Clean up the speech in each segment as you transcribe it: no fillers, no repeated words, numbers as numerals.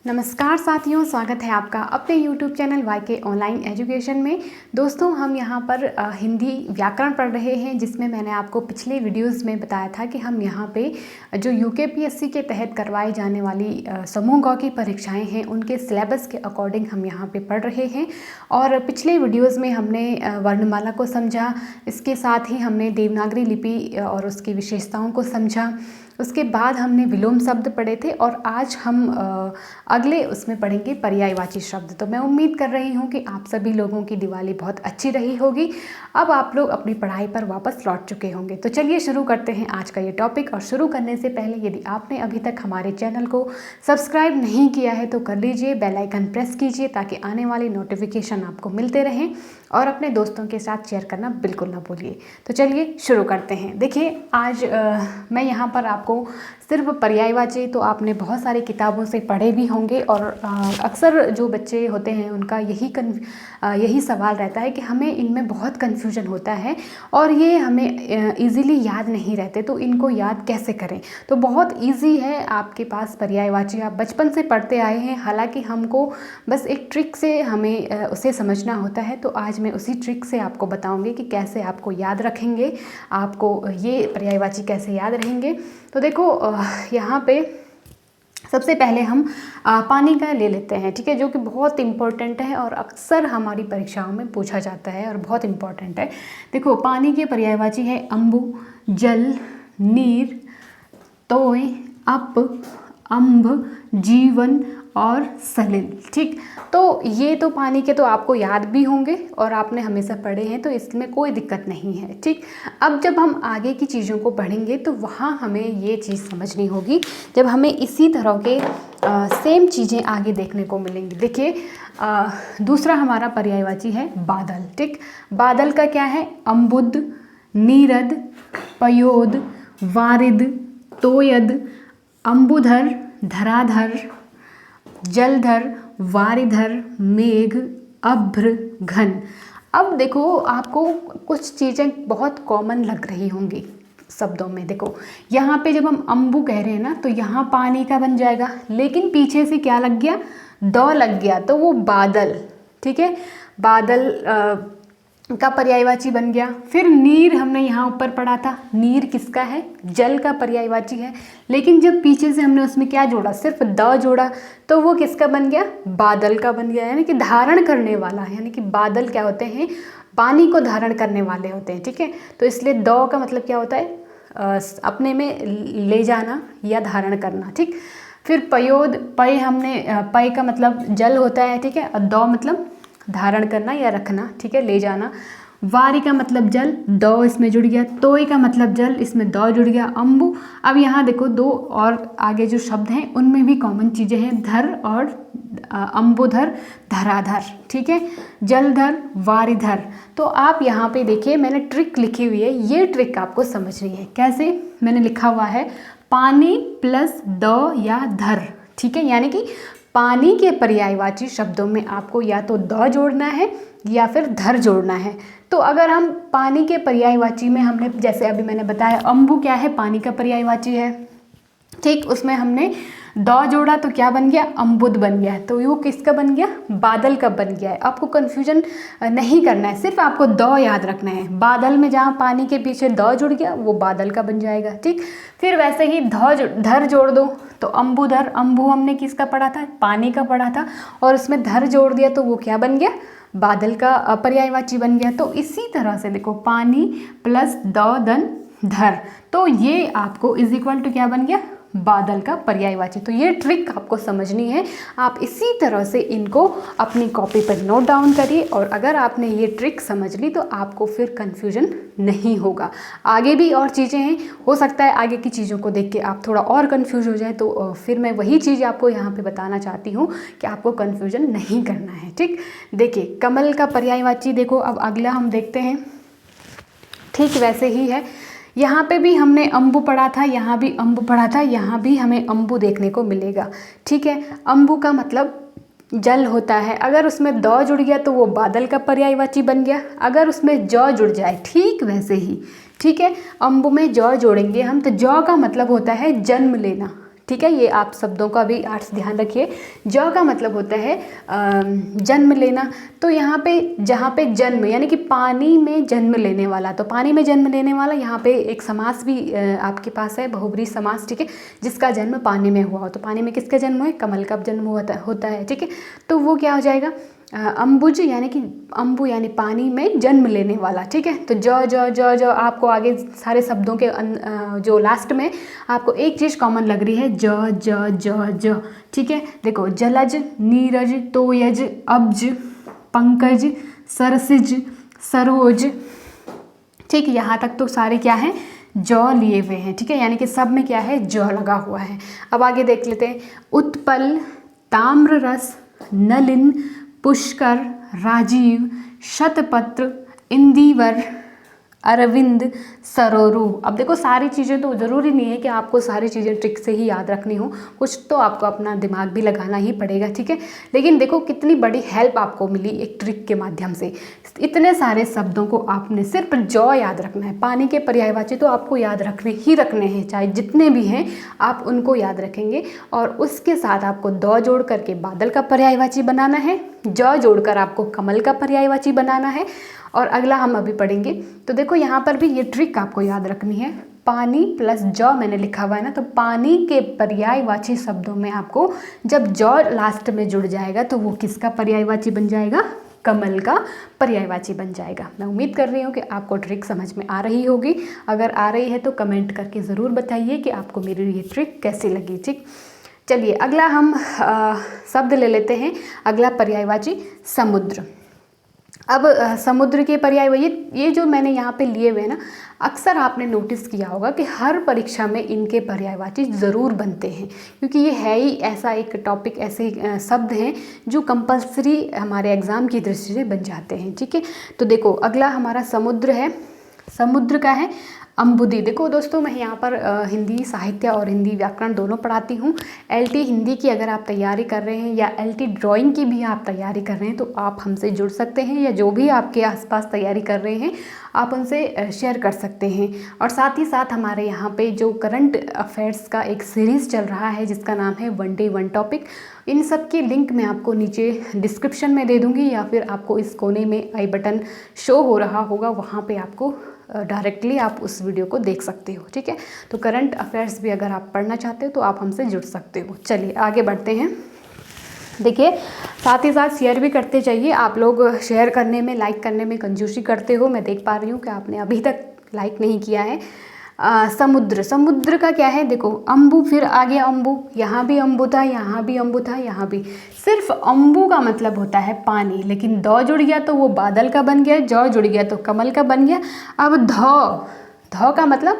नमस्कार साथियों, स्वागत है आपका अपने YouTube channel YK online education में। दोस्तों, हम यहाँ पर हिंदी व्याकरण पढ़ रहे हैं, जिसमें मैंने आपको पिछले वीडियोस में बताया था कि हम यहाँ पे जो UKPSC के तहत करवाई जाने वाली समूह ग की परीक्षाएं हैं, उनके सिलेबस के अकॉर्डिंग हम यहाँ पे पढ़ रहे हैं। और पिछले वीडियोज़ में हमने वर्णमाला को समझा, इसके साथ ही हमने देवनागरी लिपि और उसकी विशेषताओं को समझा। उसके बाद हमने विलोम शब्द पढ़े थे और आज हम अगले उसमें पढ़ेंगे पर्यायवाची शब्द। तो मैं उम्मीद कर रही हूँ कि आप सभी लोगों की दिवाली बहुत अच्छी रही होगी। अब आप लोग अपनी पढ़ाई पर वापस लौट चुके होंगे। तो चलिए शुरू करते हैं आज का ये टॉपिक। और शुरू करने से पहले यदि आपने अभी तक हमारे चैनल को सब्सक्राइब नहीं किया है तो कर लीजिए, बेल आइकन प्रेस कीजिए ताकि आने वाली नोटिफिकेशन आपको मिलते रहें, और अपने दोस्तों के साथ शेयर करना बिल्कुल ना भूलिए। तो चलिए शुरू करते हैं। देखिए, आज मैं यहाँ पर आपको सिर्फ पर्यायवाची तो आपने बहुत सारी किताबों से पढ़े भी होंगे, और अक्सर जो बच्चे होते हैं उनका यही सवाल रहता है कि हमें इनमें बहुत कन्फ्यूजन होता है और ये हमें इजीली याद नहीं रहते, तो इनको याद कैसे करें। तो बहुत इजी है आपके पास पर्यायवाची, आप बचपन से पढ़ते आए हैं। हालांकि हमको बस एक ट्रिक से हमें उसे समझना होता है। तो आज मैं उसी ट्रिक से आपको बताऊंगी कि कैसे आपको याद रखेंगे, आपको ये पर्यायवाची कैसे याद रहेंगे। तो देखो, यहाँ पे सबसे पहले हम पानी का ले लेते हैं, ठीक है, जो कि बहुत इम्पोर्टेंट है और अक्सर हमारी परीक्षाओं में पूछा जाता है और बहुत इम्पोर्टेंट है। देखो, पानी के पर्यायवाची है अम्बु, जल, नीर, तोय, अप, अम्भ, जीवन और सलिल। ठीक, तो ये तो पानी के तो आपको याद भी होंगे और आपने हमेशा पढ़े हैं, तो इसमें कोई दिक्कत नहीं है। ठीक, अब जब हम आगे की चीज़ों को पढ़ेंगे तो वहाँ हमें ये चीज़ समझनी होगी, जब हमें इसी तरह के सेम चीज़ें आगे देखने को मिलेंगी। देखिए, दूसरा हमारा पर्यायवाची है बादल। ठीक, बादल का क्या है? अम्बुद, नीरद, पयोद, वारिद, तोयद, अम्बुधर, धराधर, जलधर, वारिधर, मेघ, अभ्र, घन। अब देखो, आपको कुछ चीज़ें बहुत कॉमन लग रही होंगी शब्दों में। देखो, यहाँ पे जब हम अम्बु कह रहे हैं ना, तो यहाँ पानी का बन जाएगा, लेकिन पीछे से क्या लग गया? दौ लग गया, तो वो बादल। ठीक है, बादल का पर्यायवाची बन गया। फिर नीर हमने यहाँ ऊपर पढ़ा था, नीर किसका है? जल का पर्यायवाची है। लेकिन जब पीछे से हमने उसमें क्या जोड़ा? सिर्फ द जोड़ा, तो वो किसका बन गया? बादल का बन गया, यानी कि धारण करने वाला। यानी कि बादल क्या होते हैं? पानी को धारण करने वाले होते हैं। ठीक है, तो इसलिए द का मतलब क्या होता है? अपने में ले जाना या धारण करना। ठीक, फिर पयोद, पय हमने पय का मतलब जल होता है। ठीक है, और दौ मतलब धारण करना या रखना। ठीक है, ले जाना। वारी का मतलब जल, दौ इसमें जुड़ गया। तोय का मतलब जल, इसमें दौ जुड़ गया। अम्बु, अब यहाँ देखो दो और आगे जो शब्द हैं उनमें भी कॉमन चीज़ें हैं, धर और अम्बुधर, धराधर। ठीक है, जलधर, वारिधर। तो आप यहाँ पे देखिए, मैंने ट्रिक लिखी हुई है, ये ट्रिक आपको समझनी है। कैसे? मैंने लिखा हुआ है पानी प्लस द या धर। ठीक है, यानी कि पानी के पर्यायवाची शब्दों में आपको या तो द जोड़ना है या फिर धर जोड़ना है। तो अगर हम पानी के पर्यायवाची में हमने, जैसे अभी मैंने बताया, अम्बु क्या है? पानी का पर्यायवाची है। ठीक, उसमें हमने द जोड़ा तो क्या बन गया? अम्बुद बन गया। तो वो किसका बन गया? बादल का बन गया है। आपको कन्फ्यूजन नहीं करना है, सिर्फ आपको द याद रखना है। बादल में जहाँ पानी के पीछे द जुड़ गया वो बादल का बन जाएगा। ठीक, फिर वैसे ही धर जोड़ दो, तो अम्बुधर, अम्बु हमने किसका पढ़ा था? पानी का पढ़ा था, और उसमें धर जोड़ दिया तो वो क्या बन गया? बादल का पर्यायवाची बन गया। तो इसी तरह से देखो, पानी प्लस द धन धर, तो ये आपको इज इक्वल टू क्या बन गया? बादल का पर्यायवाची। तो ये ट्रिक आपको समझनी है। आप इसी तरह से इनको अपनी कॉपी पर नोट डाउन करिए, और अगर आपने ये ट्रिक समझ ली तो आपको फिर कन्फ्यूजन नहीं होगा। आगे भी और चीज़ें हैं, हो सकता है आगे की चीज़ों को देख के आप थोड़ा और कन्फ्यूज हो जाए, तो फिर मैं वही चीज़ आपको यहाँ पे बताना चाहती हूँ कि आपको कन्फ्यूजन नहीं करना है। ठीक, देखिए, कमल का पर्यायवाची देखो, अब अगला हम देखते हैं। ठीक वैसे ही है, यहाँ पे भी हमने अम्बु पढ़ा था, यहाँ भी अम्बु पढ़ा था, यहाँ भी हमें अम्बु देखने को मिलेगा। ठीक है, अम्बु का मतलब जल होता है। अगर उसमें द जुड़ गया तो वो बादल का पर्यायवाची बन गया। अगर उसमें ज जुड़ जाए, ठीक वैसे ही, ठीक है, अम्बु में ज जोड़ेंगे हम, तो ज का मतलब होता है जन्म लेना। ठीक है, ये आप शब्दों का भी अर्थ ध्यान रखिए। ज का मतलब होता है जन्म लेना। तो यहाँ पे जहाँ पे जन्म यानी कि पानी में जन्म लेने वाला, तो पानी में जन्म लेने वाला यहाँ पे एक समास भी आपके पास है, बहुब्रीहि समास, ठीक है, जिसका जन्म पानी में हुआ हो। तो पानी में किसका जन्म है? कमल का जन्म होता है, ठीक है। तो वो क्या हो जाएगा? अम्बुज यानी कि अम्बु यानी पानी में जन्म लेने वाला, ठीक है। तो ज ज ज ज आपको आगे सारे शब्दों के जो लास्ट में आपको एक चीज़ कॉमन लग रही है, ज ज ज ज, ठीक है। देखो, जलज, नीरज, तोयज, अब्ज, पंकज, सरसिज, सरोज, ठीक, यहाँ तक तो सारे क्या हैं? ज लिए हुए हैं, ठीक है, यानी कि सब में क्या है? ज लगा हुआ है। अब आगे देख लेते हैं। उत्पल, ताम्ररस, नलिन, पुष्कर, राजीव, शतपत्र, इंदिवर, अरविंद, सरोरु। अब देखो, सारी चीज़ें तो ज़रूरी नहीं है कि आपको सारी चीज़ें ट्रिक से ही याद रखनी हो, कुछ तो आपको अपना दिमाग भी लगाना ही पड़ेगा, ठीक है। लेकिन देखो कितनी बड़ी हेल्प आपको मिली एक ट्रिक के माध्यम से। इतने सारे शब्दों को आपने सिर्फ ज याद रखना है। पानी के पर्यायवाची तो आपको याद रखने ही रखने हैं, चाहे जितने भी हैं आप उनको याद रखेंगे। और उसके साथ आपको द जोड़ करके बादल का पर्यायवाची बनाना है, ज जोड़कर आपको कमल का पर्यायवाची बनाना है। और अगला हम अभी पढ़ेंगे। तो देखो, यहाँ पर भी ये ट्रिक आपको याद रखनी है। पानी प्लस ज मैंने लिखा हुआ है ना, तो पानी के पर्यायवाची शब्दों में आपको जब ज लास्ट में जुड़ जाएगा तो वो किसका पर्यायवाची बन जाएगा? कमल का पर्यायवाची बन जाएगा। मैं उम्मीद कर रही हूँ कि आपको ट्रिक समझ में आ रही होगी। अगर आ रही है तो कमेंट करके ज़रूर बताइए कि आपको मेरी ये ट्रिक कैसी लगी, ठीक। चलिए, अगला हम शब्द ले लेते हैं। अगला पर्यायवाची समुद्र। अब समुद्र के पर्याय ये जो मैंने यहाँ पे लिए हुए हैं ना, अक्सर आपने नोटिस किया होगा कि हर परीक्षा में इनके पर्यायवाची ज़रूर बनते हैं, क्योंकि ये है ही ऐसा एक टॉपिक, ऐसे शब्द हैं जो कंपलसरी हमारे एग्ज़ाम की दृष्टि से बन जाते हैं, ठीक है। तो देखो, अगला हमारा समुद्र है। समुद्र का है अम्बुदी। देखो दोस्तों, मैं यहाँ पर हिंदी साहित्य और हिंदी व्याकरण दोनों पढ़ाती हूँ। एलटी हिंदी की अगर आप तैयारी कर रहे हैं या एलटी ड्राइंग की भी आप तैयारी कर रहे हैं तो आप हमसे जुड़ सकते हैं, या जो भी आपके आसपास तैयारी कर रहे हैं आप उनसे शेयर कर सकते हैं। और साथ ही साथ हमारे यहाँ पे जो करंट अफेयर्स का एक सीरीज़ चल रहा है जिसका नाम है वन डे वन टॉपिक, इन सब की लिंक मैं आपको नीचे डिस्क्रिप्शन में दे दूँगी, या फिर आपको इस कोने में आई बटन शो हो रहा होगा, वहाँ पर आपको डायरेक्टली आप उस वीडियो को देख सकते हो, ठीक है। तो करंट अफेयर्स भी अगर आप पढ़ना चाहते हो तो आप हमसे जुड़ सकते हो। चलिए आगे बढ़ते हैं। देखिए, साथ ही साथ शेयर भी करते जाइए। आप लोग शेयर करने में, लाइक करने में कंजूसी करते हो। मैं देख पा रही हूँ कि आपने अभी तक लाइक नहीं किया है। समुद्र का क्या है? देखो, अम्बु, फिर आगे अम्बु, यहाँ भी अम्बु था, यहाँ भी अम्बु था, यहाँ भी। सिर्फ अम्बु का मतलब होता है पानी, लेकिन द जुड़ गया तो वो बादल का बन गया, ज जुड़ गया तो कमल का बन गया। अब ध का मतलब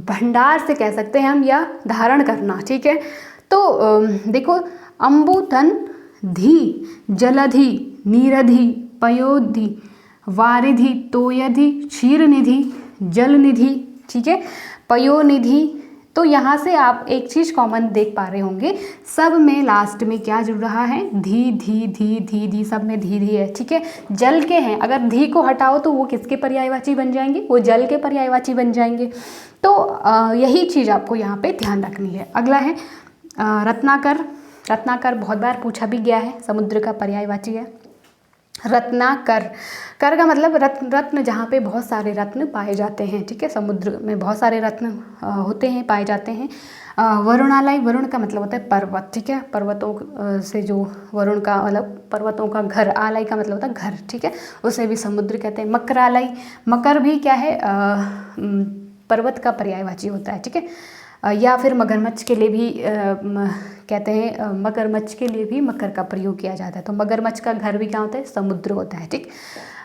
भंडार से कह सकते हैं हम, या धारण करना, ठीक है। तो देखो, अम्बु तन धी, जलधि, नीरधि, पयोधि, वारिधि, तोयधि, क्षीरनिधि, जलनिधि, ठीक है, पयोनिधि। तो यहाँ से आप एक चीज़ कॉमन देख पा रहे होंगे, सब में लास्ट में क्या जुड़ रहा है? धी धी धी धी धी, सब में धी धी है, ठीक है। जल के हैं, अगर धी को हटाओ तो वो किसके पर्यायवाची बन जाएंगे? वो जल के पर्यायवाची बन जाएंगे। तो यही चीज़ आपको यहाँ पे ध्यान रखनी है। अगला है रत्नाकर। रत्नाकर बहुत बार पूछा भी गया है, समुद्र का पर्यायवाची है रत्नाकर। कर का मतलब रत्न, जहाँ पे बहुत सारे रत्न पाए जाते हैं, ठीक है। समुद्र में बहुत सारे रत्न होते हैं, पाए जाते हैं। वरुणालय, वरुण का मतलब होता है पर्वत, ठीक है। पर्वतों से जो वरुण का मतलब पर्वतों का घर, आलय का मतलब होता है घर, ठीक है, उसे भी समुद्र कहते हैं। मकरालय, मकर भी क्या है? पर्वत का पर्यायवाची होता है, ठीक है। या फिर मगरमच्छ के लिए भी कहते हैं, मगरमच्छ के लिए भी मकर का प्रयोग किया जाता है। तो मगरमच्छ का घर भी क्या होता है? समुद्र होता है, ठीक।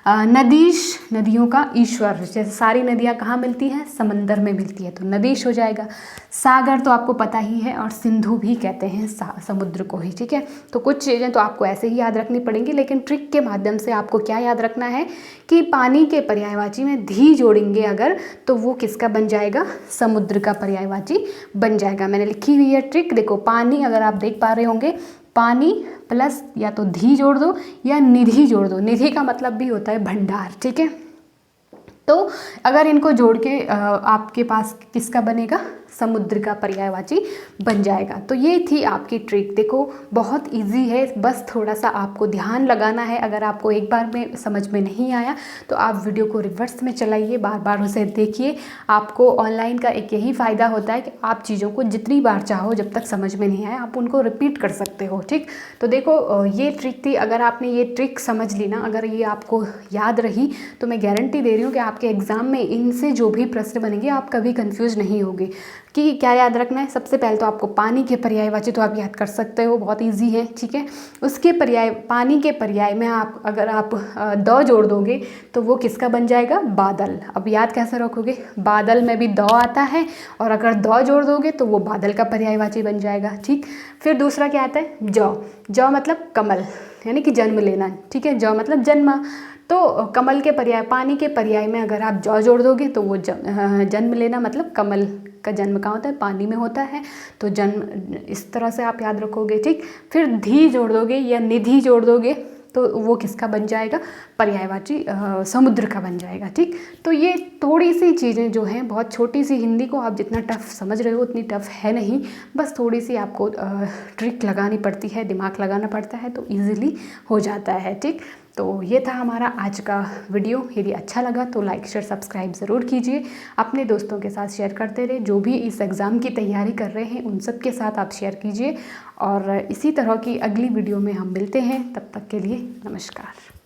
नदीश, नदियों का ईश्वर। जैसे सारी नदियाँ कहाँ मिलती हैं? समंदर में मिलती है, तो नदीश हो जाएगा। सागर तो आपको पता ही है, और सिंधु भी कहते हैं समुद्र को ही, ठीक है। तो कुछ चीज़ें तो आपको ऐसे ही याद रखनी पड़ेंगी, लेकिन ट्रिक के माध्यम से आपको क्या याद रखना है कि पानी के पर्यायवाची में धी जोड़ेंगे अगर, तो वो किसका बन जाएगा? समुद्र का पर्यायवाची बन जाएगा। मैंने लिखी हुई है ट्रिक, देखो, पानी, अगर आप देख पा रहे होंगे, पानी प्लस या तो धी जोड़ दो या निधि जोड़ दो। निधि का मतलब भी होता है भंडार, ठीक है। तो अगर इनको जोड़ के आपके पास किसका बनेगा? समुद्र का पर्यायवाची बन जाएगा। तो ये थी आपकी ट्रिक। देखो बहुत इजी है, बस थोड़ा सा आपको ध्यान लगाना है। अगर आपको एक बार में समझ में नहीं आया तो आप वीडियो को रिवर्स में चलाइए, बार बार उसे देखिए। आपको ऑनलाइन का एक यही फ़ायदा होता है कि आप चीज़ों को जितनी बार चाहो, जब तक समझ में नहीं आए आप उनको रिपीट कर सकते हो। ठीक, तो देखो ये ट्रिक थी। अगर आपने ये ट्रिक समझ ली ना, अगर ये आपको याद रही, तो मैं गारंटी दे रही हूँ कि आपके एग्ज़ाम में इनसे जो भी प्रश्न बनेंगे आप कभी कंफ्यूज नहीं होगे। कि क्या याद रखना है, सबसे पहले तो आपको पानी के पर्यायवाची तो आप याद कर सकते हो, बहुत इजी है। ठीक है, उसके पर्याय, पानी के पर्याय में आप अगर आप द जोड़ दोगे तो वो किसका बन जाएगा, बादल। अब याद कैसे रखोगे, बादल में भी द आता है और अगर द जोड़ दोगे तो वो बादल का पर्यायवाची बन जाएगा। ठीक, फिर दूसरा क्या आता है, ज मतलब कमल, यानी कि जन्म लेना। ठीक है, ज मतलब जन्मा। तो कमल के पर्याय, पानी के पर्याय में अगर आप ज जोड़ दोगे तो वो जन्म लेना मतलब कमल का जन्म कहाँ होता है, पानी में होता है। तो जन्म, इस तरह से आप याद रखोगे। ठीक, फिर धी जोड़ दोगे या निधि जोड़ दोगे तो वो किसका बन जाएगा, पर्यायवाची समुद्र का बन जाएगा। ठीक, तो ये थोड़ी सी चीज़ें जो हैं, बहुत छोटी सी, हिंदी को आप जितना टफ समझ रहे हो उतनी टफ है नहीं, बस थोड़ी सी आपको ट्रिक लगानी पड़ती है, दिमाग लगाना पड़ता है, तो ईज़िली हो जाता है। ठीक, तो ये था हमारा आज का वीडियो। यदि अच्छा लगा तो लाइक शेयर सब्सक्राइब ज़रूर कीजिए, अपने दोस्तों के साथ शेयर करते रहे। जो भी इस एग्ज़ाम की तैयारी कर रहे हैं उन सब के साथ आप शेयर कीजिए, और इसी तरह की अगली वीडियो में हम मिलते हैं। तब तक के लिए नमस्कार।